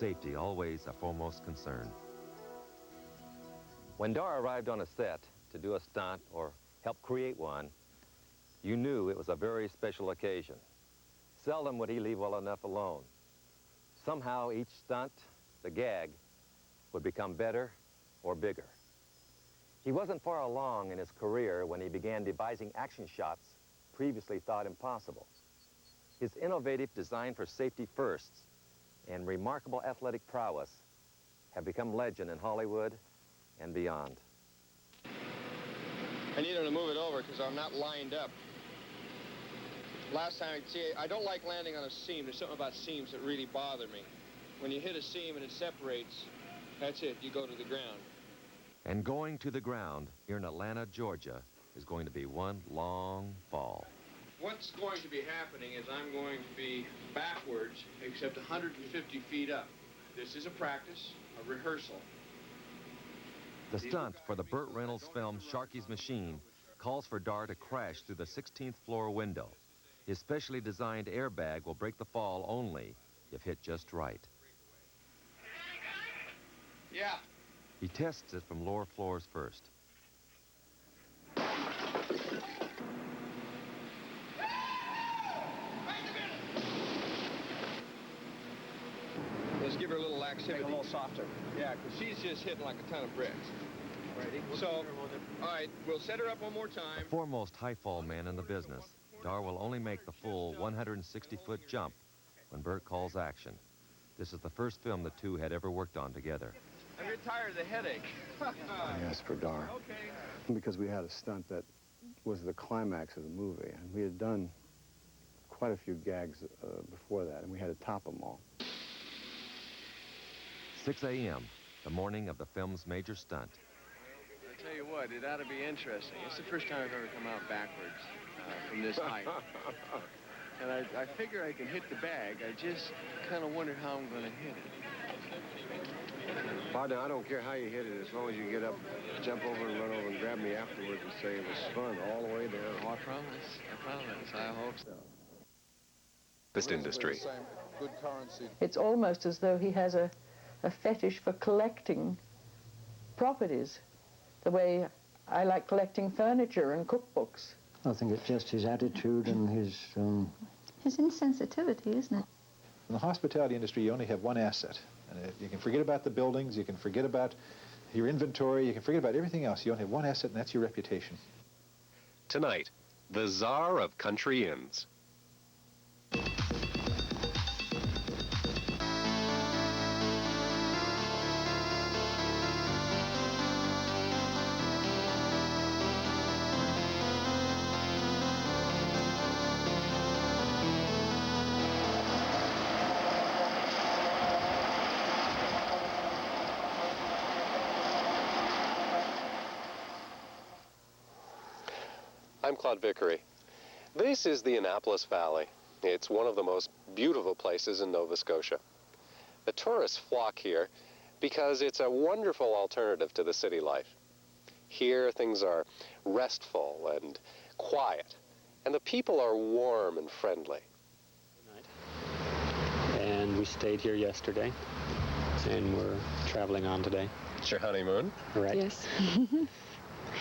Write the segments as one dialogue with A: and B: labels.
A: safety always a foremost concern.
B: When Dar arrived on a set to do a stunt or help create one, you knew it was a very special occasion. Seldom would he leave well enough alone. Somehow each stunt, the gag, would become better or bigger. He wasn't far along in his career when he began devising action shots previously thought impossible. His innovative design for safety firsts and remarkable athletic prowess have become legend in Hollywood and beyond.
C: I need him to move it over because I'm not lined up. Last time, see, I don't like landing on a seam. There's something about seams that really bother me. When you hit a seam and it separates, that's it, you go to the ground.
A: And going to the ground here in Atlanta, Georgia, is going to be one long fall.
C: What's going to be happening is I'm going to be backwards, except 150 feet up. This is a practice, a rehearsal.
A: The stunt for the Burt Reynolds film Sharky's Machine calls for Dar to crash through the 16th floor window. His specially designed airbag will break the fall only if hit just right.
C: Yeah.
A: He tests it from lower floors first.
C: Let's give her a little laxity.
D: Make it a little softer.
C: Yeah, because she's just hitting like a ton of bricks.
D: Ready?
C: So, all right, we'll set her up one more time.
A: The foremost high fall man in the business, Dar will only make the full 160-foot jump when Burt calls action. This is the first film the two had ever worked on together.
C: I'm getting tired of the headache.
E: I asked for Dar because we had a stunt that was the climax of the movie, and we had done quite a few gags before that, and we had to top them all.
A: 6 a.m., the morning of the film's major stunt.
C: I tell you what, it ought to be interesting. It's the first time I've ever come out backwards from this height. And I figure I can hit the bag. I just kind of wonder how I'm going to hit it.
E: Partner, I don't care how you hit it, as long as you get up, jump over and run over and grab me afterwards and say it was fun all the way down.
C: Oh, I promise. I promise. I hope so.
F: This industry.
G: It's almost as though he has a fetish for collecting properties, the way I like collecting furniture and cookbooks.
H: I think it's just his attitude and his
I: insensitivity, isn't it?
D: In the hospitality industry, you only have one asset. And you can forget about the buildings, you can forget about your inventory, you can forget about everything else. You only have one asset, and that's your reputation.
F: Tonight, the Czar of Country Inns. I'm Claude Vickery. This is the Annapolis Valley. It's one of the most beautiful places in Nova Scotia. The tourists flock here because it's a wonderful alternative to the city life. Here things are restful and quiet, and the people are warm and friendly.
J: And we stayed here yesterday, and we're traveling on today.
F: It's your honeymoon?
J: Right.
I: Yes.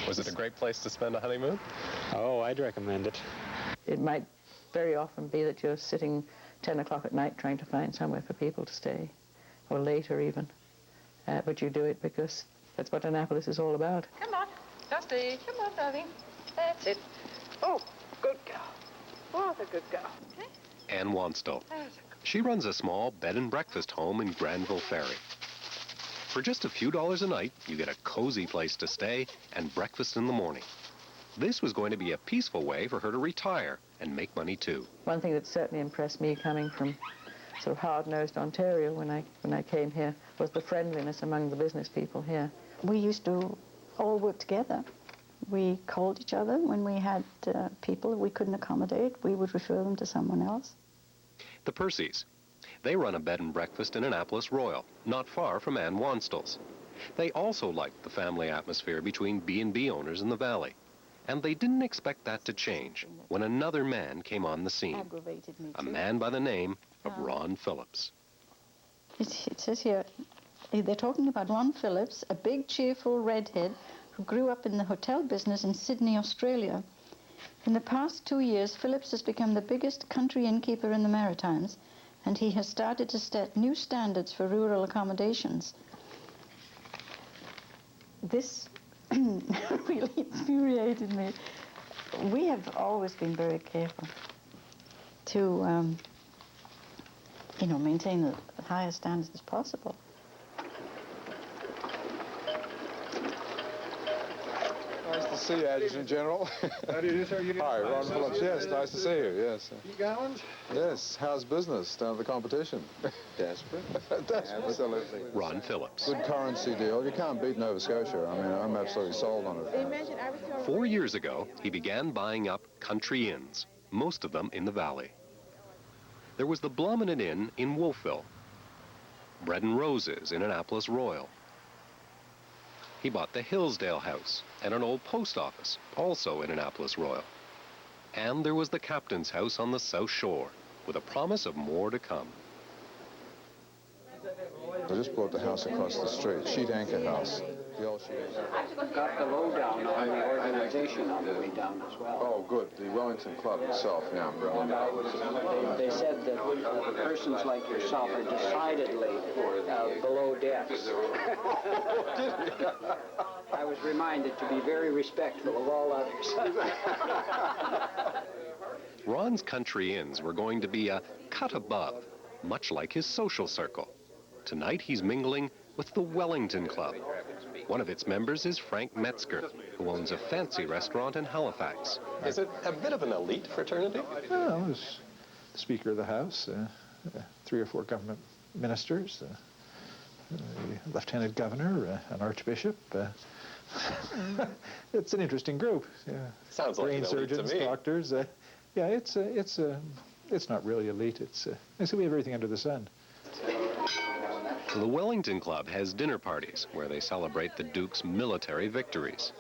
F: Was it a great place to spend a honeymoon?
J: Oh, I'd recommend it.
G: It might very often be that you're sitting 10 o'clock at night trying to find somewhere for people to stay, or later even. But you do it because that's what Annapolis is all about.
K: Come on, Dusty. Come on, darling. That's it. Oh, good girl. What a good girl. Okay.
F: Ann Wanstall. She runs a small bed and breakfast home in Granville Ferry. For just a few dollars a night, you get a cozy place to stay and breakfast in the morning. This was going to be a peaceful way for her to retire and make money too.
G: One thing that certainly impressed me coming from sort of hard-nosed Ontario when I came here was the friendliness among the business people here.
I: We used to all work together. We called each other when we had people we couldn't accommodate. We would refer them to someone else.
F: The Percys. They run a bed and breakfast in Annapolis Royal, not far from Ann Wanstall's. They also liked the family atmosphere between B&B owners in the valley. And they didn't expect that to change when another man came on the scene. A man by the name of Ron Phillips.
I: it says here, they're talking about Ron Phillips, a big, cheerful redhead who grew up in the hotel business in Sydney, Australia. In the past 2 years, Phillips has become the biggest country innkeeper in the Maritimes, and he has started to set new standards for rural accommodations. This really infuriated me. We have always been very careful to, maintain the highest standards as possible.
L: Nice to see you, Adjutant General.
M: How do you do, sir?
L: Hi, Ron Phillips. Yes, nice to see you, yes.
M: You Gowans?
L: Yes, how's business down at the competition?
M: Desperate.
L: Desperate.
M: Absolutely.
N: Ron Phillips.
L: Good currency deal. You can't beat Nova Scotia. I mean, I'm absolutely sold on it.
N: 4 years ago, he began buying up country inns, most of them in the valley. There was the Blominin Inn in Wolfville, Bread and Roses in Annapolis Royal. He bought the Hillsdale House and an old post office, also in Annapolis Royal. And there was the Captain's House on the South Shore, with a promise of more to come.
L: I just bought the house across the street, Sheet Anchor House. The old sheet anchor.
O: Got the lowdown on the organization on the way down as well.
L: Oh, good. The Wellington Club itself, yeah.
O: They said that persons like yourself are decidedly below decks. I was reminded to be very respectful of all others.
N: Ron's country inns were going to be a cut above, much like his social circle. Tonight he's mingling with the Wellington Club. One of its members is Frank Metzger, who owns a fancy restaurant in Halifax.
F: Is it a bit of an elite fraternity?
D: Well, I was the Speaker of the House, 3 or 4 government ministers, a Lieutenant Governor, an Archbishop. It's an interesting group.
F: Sounds like
D: brain
F: an elite
D: surgeons,
F: to me.
D: doctors. Yeah, it's not really elite. So we have everything under the sun.
N: The Wellington Club has dinner parties where they celebrate the Duke's military victories.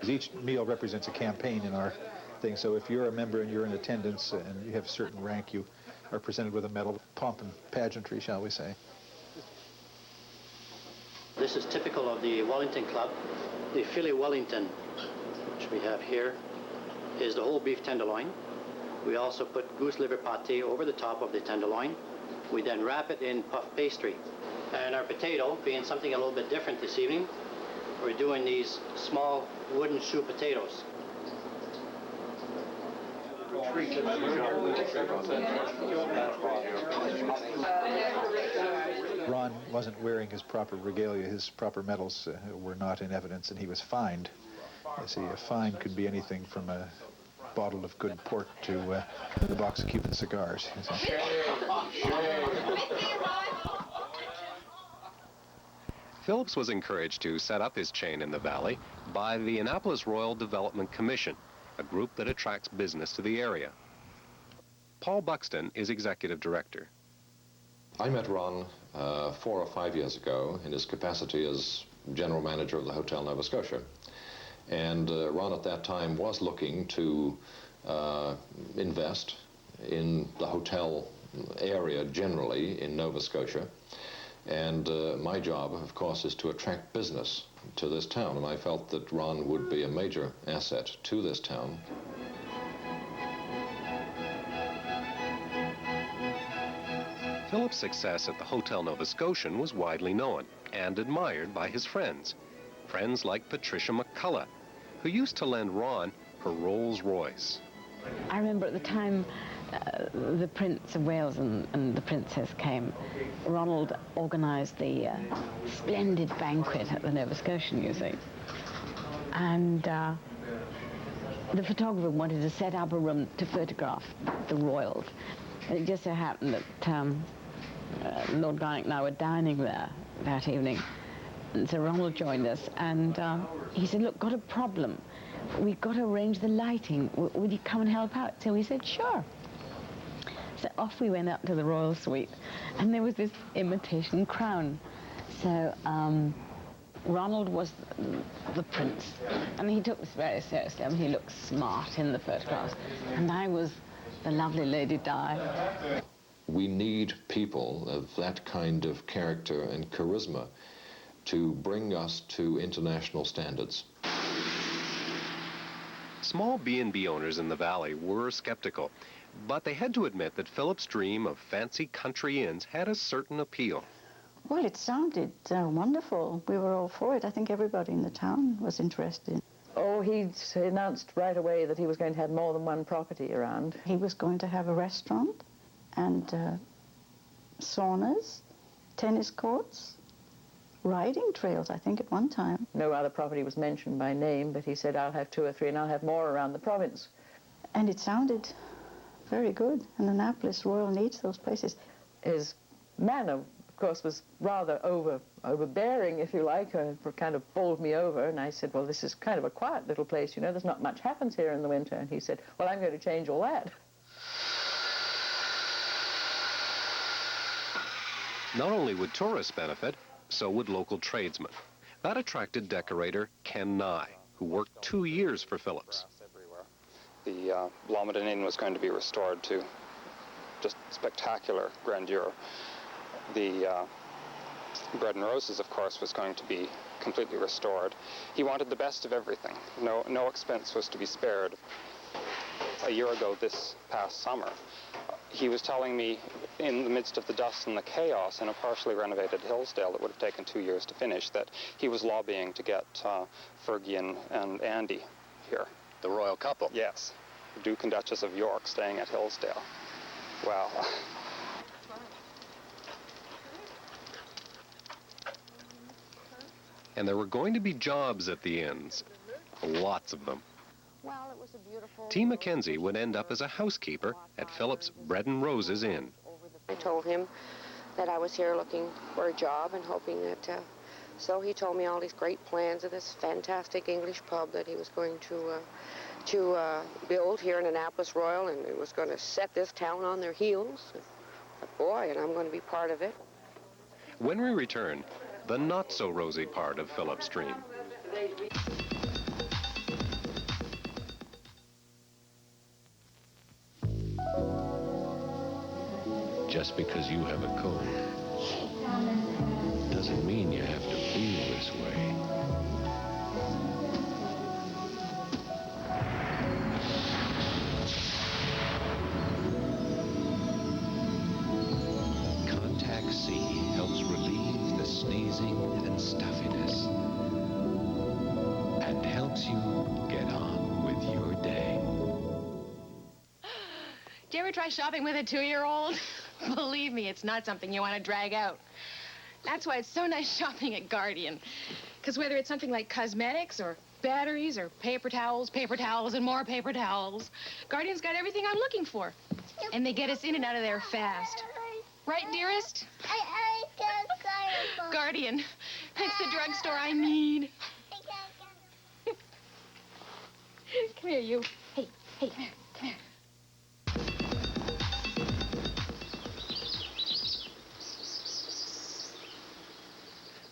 D: Each meal represents a campaign in our thing, so if you're a member and you're in attendance and you have a certain rank, you are presented with a medal, pomp and pageantry, shall we say.
P: This is typical of the Wellington Club. The filet Wellington, which we have here, is the whole beef tenderloin. We also put goose liver pâté over the top of the tenderloin. We then wrap it in puff pastry. And our potato, being something a little bit different this evening, we're doing these small wooden shoe potatoes.
D: Ron wasn't wearing his proper regalia. His proper medals were not in evidence, and he was fined. You see, a fine could be anything from a bottle of good port to a box of Cuban cigars. You see.
N: Phillips was encouraged to set up his chain in the valley by the Annapolis Royal Development Commission, a group that attracts business to the area. Paul Buxton is executive director.
Q: I met Ron 4 or 5 years ago in his capacity as general manager of the Hotel Nova Scotia. And Ron at that time was looking to invest in the hotel area generally in Nova Scotia. And my job, of course, is to attract business to this town. And I felt that Ron would be a major asset to this town.
N: Phillips' success at the Hotel Nova Scotian was widely known and admired by his friends. Friends like Patricia McCullough, who used to lend Ron her Rolls Royce.
R: I remember at the time the Prince of Wales and the Princess came. Ronald organised the splendid banquet at the Nova Scotian, you see. And the photographer wanted to set up a room to photograph the royals. And it just so happened that Lord Garnick and I were dining there that evening. And so Ronald joined us, and he said, look, got a problem. We've got to arrange the lighting. Would you come and help out? So we said, sure. So off we went up to the royal suite, and there was this imitation crown. So Ronald was the prince, and he took this very seriously. I mean, he looked smart in the photographs, and I was the lovely Lady Di.
Q: We need people of that kind of character and charisma to bring us to international standards.
N: Small B&B owners in the valley were skeptical, but they had to admit that Philip's dream of fancy country inns had a certain appeal.
I: Well, it sounded wonderful. We were all for it. I think everybody in the town was interested.
G: Oh, he announced right away that he was going to have more than one property around.
I: He was going to have a restaurant and saunas, tennis courts, riding trails, I think, at one time.
G: No other property was mentioned by name, but he said, I'll have 2 or 3 and I'll have more around the province.
I: And it sounded very good, and Annapolis Royal needs those places.
G: His manner, of course, was rather overbearing, if you like, kind of bowled me over, and I said, well, this is kind of a quiet little place, you know, there's not much happens here in the winter. And he said, well, I'm going to change all that.
N: Not only would tourists benefit, so would local tradesmen. That attracted decorator Ken Nye, who worked 2 years for Phillips.
S: The Blomidon Inn was going to be restored to just spectacular grandeur. The Bread and Roses, of course, was going to be completely restored. He wanted the best of everything. No expense was to be spared. A year ago, this past summer, he was telling me, in the midst of the dust and the chaos in a partially renovated Hillsdale that would have taken 2 years to finish, that he was lobbying to get Fergie and Andy here.
F: The royal couple?
S: Yes. The Duke and Duchess of York staying at Hillsdale. Wow.
N: And there were going to be jobs at the inns, lots of them.
T: Well, it was a beautiful...
N: T. Mackenzie would end up as a housekeeper at Phillips' Bread and Roses Inn.
T: I told him that I was here looking for a job and hoping that... So he told me all these great plans of this fantastic English pub that he was going to build here in Annapolis Royal, and it was going to set this town on their heels. Boy, and I'm going to be part of it.
N: When we return, the not-so-rosy part of Philip's dream.
U: Just because you have a cold doesn't mean you have to feel this way. Contact C helps relieve the sneezing and stuffiness and helps you get on with your day.
V: Do you ever try shopping with a 2-year-old? Believe me, it's not something you want to drag out. That's why it's so nice shopping at Guardian. Because whether it's something like cosmetics or batteries or paper towels, and more paper towels, Guardian's got everything I'm looking for. And they get us in and out of there fast. Right, dearest? Guardian. It's the drugstore I need. Come here, you. Hey, come here.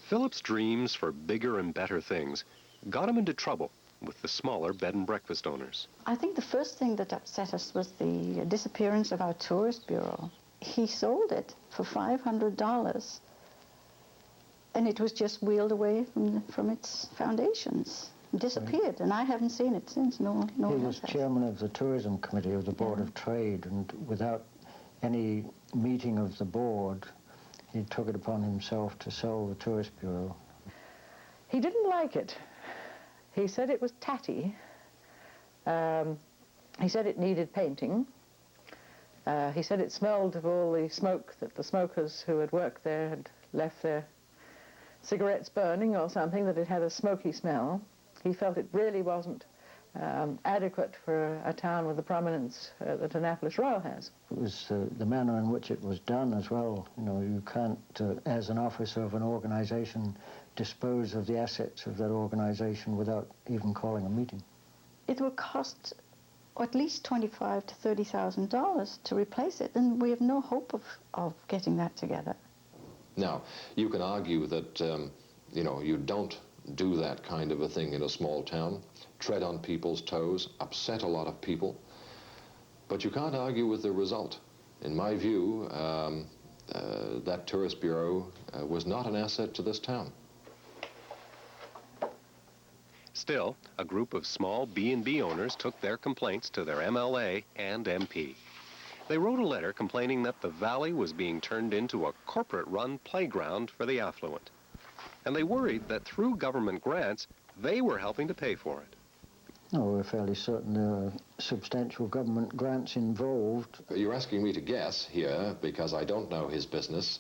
N: Philip's dreams for bigger and better things got him into trouble with the smaller bed and breakfast owners.
I: I think the first thing that upset us was the disappearance of our tourist bureau. He sold it for $500, and it was just wheeled away from its foundations. Disappeared, and I haven't seen it since. No
H: He was chairman of the tourism committee of the Board of Trade, and without any meeting of the board, he took it upon himself to sell the tourist bureau.
G: He didn't like it. He said it was tatty. He said it needed painting. He said it smelled of all the smoke that the smokers who had worked there had left their cigarettes burning or something, that it had a smoky smell. He felt it really wasn't adequate for a town with the prominence that Annapolis Royal has.
H: It was the manner in which it was done as well. You know, you can't, as an officer of an organization, dispose of the assets of that organization without even calling a meeting.
I: It will cost at least $25,000 to $30,000 to replace it, and we have no hope of getting that together.
Q: Now, you can argue that, you know, you don't do that kind of a thing in a small town, tread on people's toes, upset a lot of people, but you can't argue with the result. in my view, that tourist bureau was not an asset to this town.
N: Still, a group of small B&B owners took their complaints to their MLA and MP. They wrote a letter complaining that the valley was being turned into a corporate-run playground for the affluent. And they worried that through government grants, they were helping to pay for it.
H: No, we're fairly certain there are substantial government grants involved.
Q: You're asking me to guess here because I don't know his business,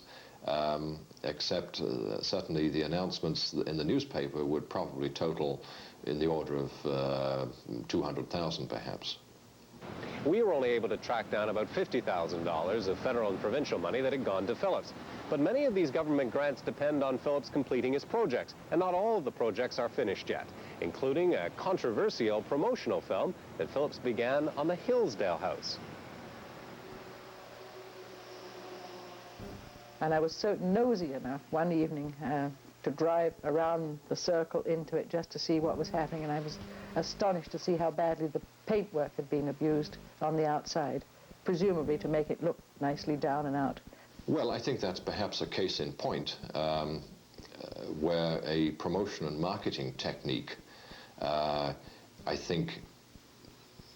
Q: except certainly the announcements in the newspaper would probably total in the order of 200,000 perhaps.
F: We were only able to track down about $50,000 of federal and provincial money that had gone to Phillips. But many of these government grants depend on Phillips completing his projects, and not all of the projects are finished yet, including a controversial promotional film that Phillips began on the Hillsdale House.
G: And I was so nosy enough one evening to drive around the circle into it just to see what was happening, and I was astonished to see how badly the paintwork had been abused on the outside, presumably to make it look nicely down and out.
Q: Well, I think that's perhaps a case in point where a promotion and marketing technique, I think,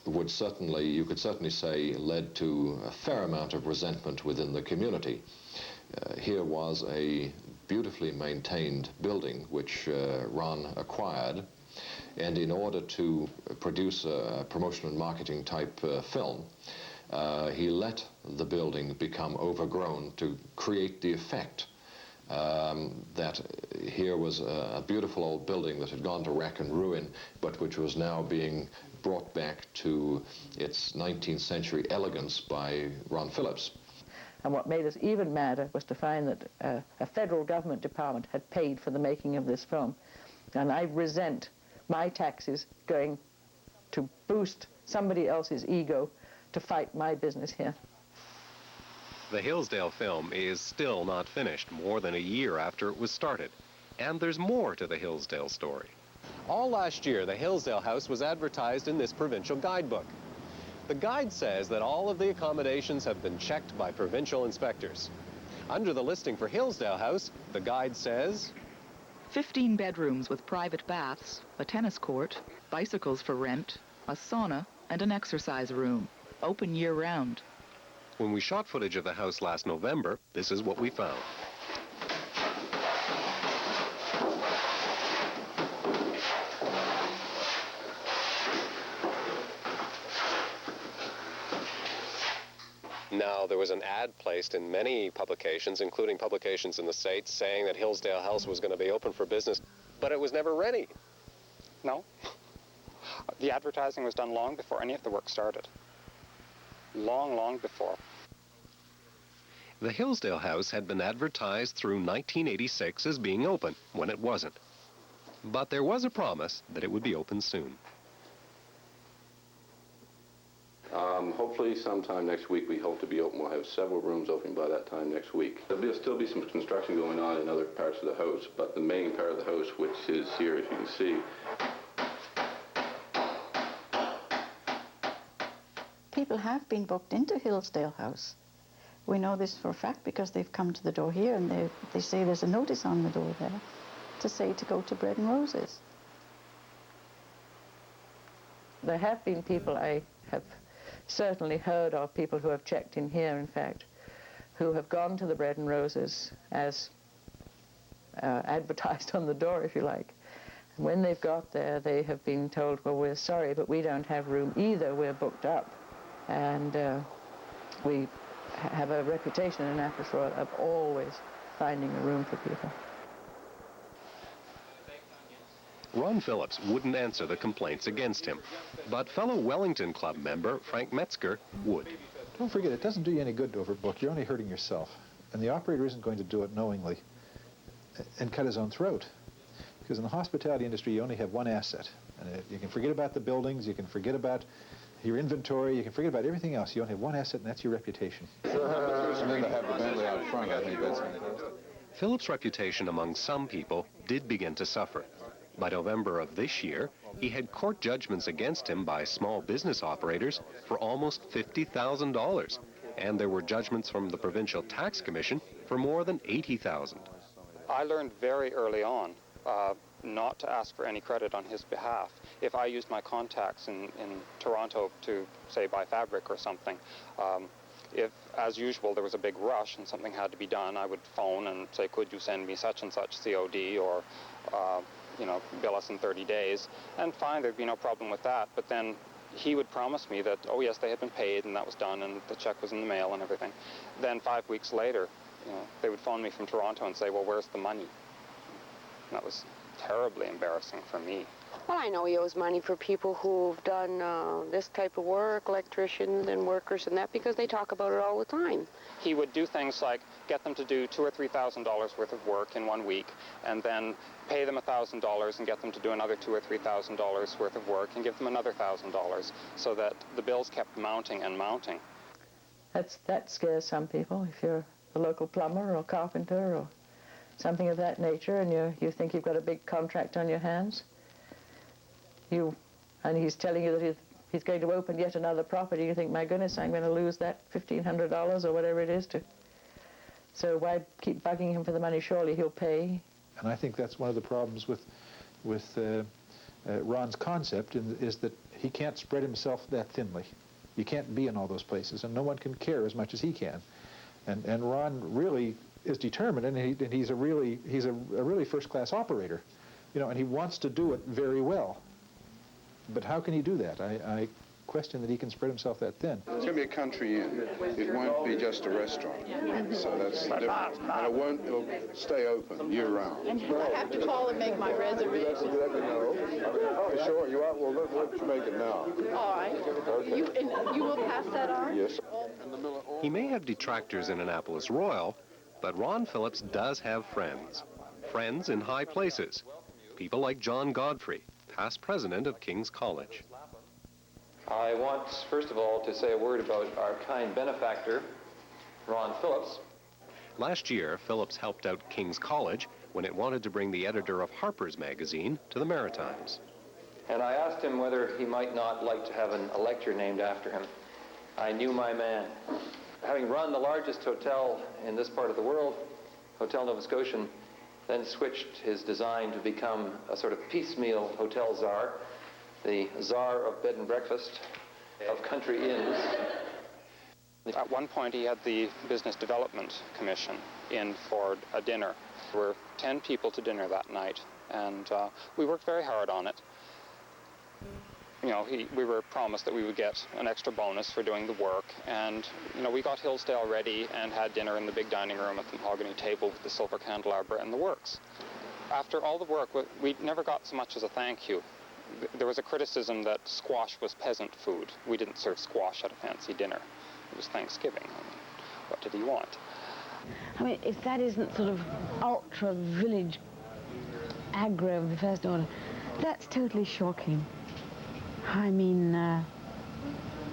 Q: you could certainly say, led to a fair amount of resentment within the community. Here was a beautifully maintained building which Ron acquired, and in order to produce a promotion and marketing type film, he let the building become overgrown to create the effect that here was a beautiful old building that had gone to wreck and ruin, but which was now being brought back to its 19th century elegance by Ron Phillips.
G: And what made us even madder was to find that a federal government department had paid for the making of this film. And I resent my taxes going to boost somebody else's ego to fight my business here.
N: The Hillsdale film is still not finished more than a year after it was started. And there's more to the Hillsdale story.
F: All last year, the Hillsdale House was advertised in this provincial guidebook. The guide says that all of the accommodations have been checked by provincial inspectors. Under the listing for Hillsdale House, the guide says
A: 15 bedrooms with private baths, a tennis court, bicycles for rent, a sauna, and an exercise room, open year-round.
N: When we shot footage of the house last November, this is what we found.
F: Now, there was an ad placed in many publications, including publications in the States, saying that Hillsdale House was going to be open for business, but it was never ready.
S: No. The advertising was done long before any of the work started. Long, long before.
N: The Hillsdale House had been advertised through 1986 as being open, when it wasn't. But there was a promise that it would be open soon.
L: Hopefully sometime next week we hope to be open. We'll have several rooms open by that time next week. There'll still be some construction going on in other parts of the house, but the main part of the house, which is here, as you can see.
I: People have been booked into Hillsdale House. We know this for a fact because they've come to the door here and they say there's a notice on the door there to say to go to Bread and Roses.
G: There have been people I have certainly heard of, people who have checked in here, in fact, who have gone to the Bread and Roses as advertised on the door, if you like. And when they've got there, they have been told, well, we're sorry, but we don't have room either. We're booked up. And we have a reputation in Annapolis Royal of always finding a room for people.
N: Ron Phillips wouldn't answer the complaints against him, but fellow Wellington Club member Frank Metzger would.
D: Don't forget, it doesn't do you any good to overbook. You're only hurting yourself. And the operator isn't going to do it knowingly and cut his own throat. Because in the hospitality industry, you only have one asset. And you can forget about the buildings, you can forget about your inventory, you can forget about everything else. You only have one asset, and that's your reputation.
L: And then to have the Bentley out front, I think that's fantastic.
N: Phillips' reputation among some people did begin to suffer. By November of this year, he had court judgments against him by small business operators for almost $50,000. And there were judgments from the Provincial Tax Commission for more than $80,000.
S: I learned very early on not to ask for any credit on his behalf. If I used my contacts in Toronto to, say, buy fabric or something, if, as usual, there was a big rush and something had to be done, I would phone and say, could you send me such and such COD, or, you know, bill us in 30 days. And fine, there'd be no problem with that. But then he would promise me that, oh yes, they had been paid and that was done and the check was in the mail and everything. Then 5 weeks later, you know, they would phone me from Toronto and say, well, where's the money? And that was terribly embarrassing for me.
T: Well, I know he owes money for people who've done this type of work, electricians and workers and that, because they talk about it all the time.
S: He would do things like get them to do $2,000 or $3,000 worth of work in 1 week, and then pay them $1,000 and get them to do another $2,000 or $3,000 worth of work and give them another $1,000, so that the bills kept mounting and mounting.
G: That scares some people. If you're a local plumber or carpenter or something of that nature, and you think you've got a big contract on your hands, and he's telling you that he's going to open yet another property, you think, my goodness, I'm going to lose that $1,500 or whatever it is to. So why keep bugging him for the money? Surely he'll pay.
D: And I think that's one of the problems with Ron's concept, is that he can't spread himself that thinly. You can't be in all those places, and no one can care as much as he can. And Ron really is determined, and he's a really first-class operator, you know, and he wants to do it very well. But how can he do that? I question that he can spread himself that thin.
M: It's going to be a country inn. It won't be just a restaurant. So that's different. And it'll stay open year-round.
K: And I have to call and make my reservation.
M: Let me know. Oh, sure. You are. Well, let's make it now.
K: All right.
M: Okay.
K: You will pass that on?
M: Yes.
N: He may have detractors in Annapolis Royal, but Ron Phillips does have friends. Friends in high places. People like John Godfrey, past president of King's College.
B: I want, first of all, to say a word about our kind benefactor, Ron Phillips.
N: Last year, Phillips helped out King's College when it wanted to bring the editor of Harper's Magazine to the Maritimes.
B: And I asked him whether he might not like to have a lecture named after him. I knew my man. Having run the largest hotel in this part of the world, Hotel Nova Scotian, then switched his design to become a sort of piecemeal hotel czar, the czar of bed and breakfast, of country inns.
S: At one point, he had the Business Development Commission in for a dinner. There were 10 people to dinner that night, and we worked very hard on it. You know, we were promised that we would get an extra bonus for doing the work, and, you know, we got Hillsdale ready and had dinner in the big dining room at the mahogany table with the silver candelabra and the works. After all the work, we never got so much as a thank you. There was a criticism that squash was peasant food. We didn't serve squash at a fancy dinner. It was Thanksgiving. I mean, what did he want?
R: I mean, if that isn't sort of ultra-village aggro of the first order, that's totally shocking. I mean, I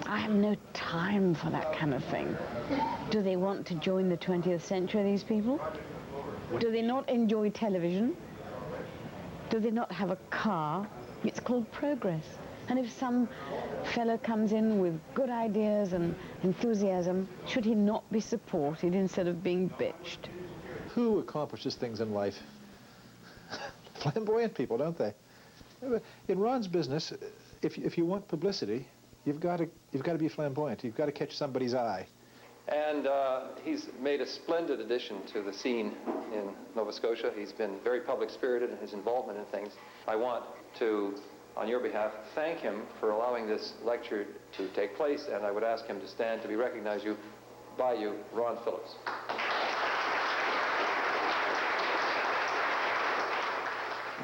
R: have no time for that kind of thing. Do they want to join the 20th century, these people? Do they not enjoy television? Do they not have a car? It's called progress. And if some fellow comes in with good ideas and enthusiasm, should he not be supported instead of being bitched?
D: Who accomplishes things in life? Flamboyant people, don't they? In Ron's business, if you want publicity, you've got to be flamboyant. You've got to catch somebody's eye.
B: And he's made a splendid addition to the scene in Nova Scotia. He's been very public-spirited in his involvement in things. I want to, on your behalf, thank him for allowing this lecture to take place, and I would ask him to stand to be recognized by you, Ron Phillips.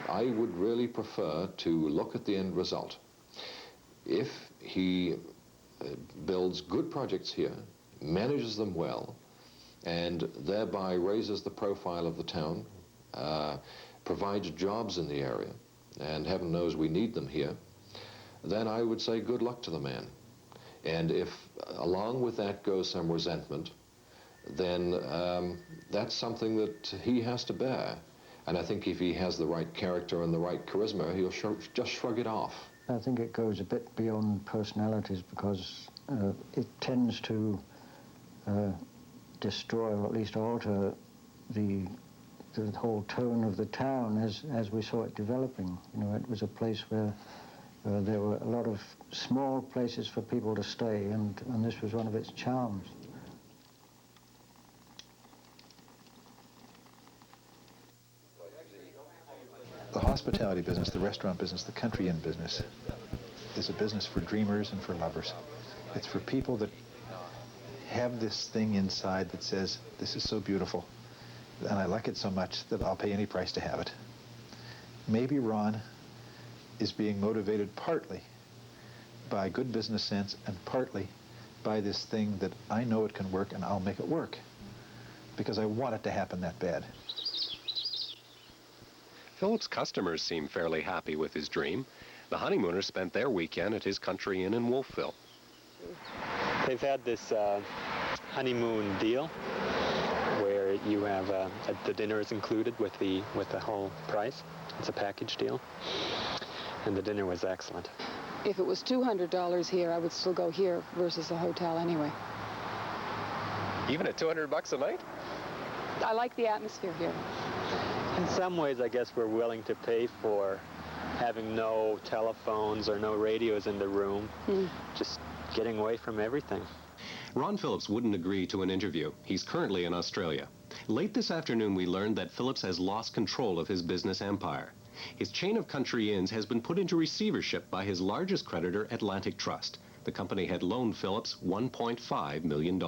Q: I would really prefer to look at the end result. If he builds good projects here, manages them well, and thereby raises the profile of the town, provides jobs in the area, and heaven knows we need them here, then I would say good luck to the man. And if along with that goes some resentment, then that's something that he has to bear. And I think if he has the right character and the right charisma, he'll just shrug it off.
H: I think it goes a bit beyond personalities, because it tends to destroy or at least alter the whole tone of the town as we saw it developing. You know, it was a place where there were a lot of small places for people to stay, and this was one of its charms.
D: The hospitality business, the restaurant business, the country inn business is a business for dreamers and for lovers. It's for people that have this thing inside that says, this is so beautiful, and I like it so much that I'll pay any price to have it. Maybe Ron is being motivated partly by good business sense and partly by this thing that I know it can work and I'll make it work because I want it to happen that bad.
N: Philip's customers seem fairly happy with his dream. The honeymooners spent their weekend at his country inn in Wolfville.
J: They've had this honeymoon deal where you have the dinner is included with the whole price. It's a package deal, and the dinner was excellent.
C: If it was $200 here, I would still go here versus a hotel anyway.
F: Even at $200 a night?
C: I like the atmosphere here.
J: In some ways, I guess we're willing to pay for having no telephones or no radios in the room, just getting away from everything.
N: Ron Phillips wouldn't agree to an interview. He's currently in Australia. Late this afternoon, we learned that Phillips has lost control of his business empire. His chain of country inns has been put into receivership by his largest creditor, Atlantic Trust. The company had loaned Phillips $1.5 million.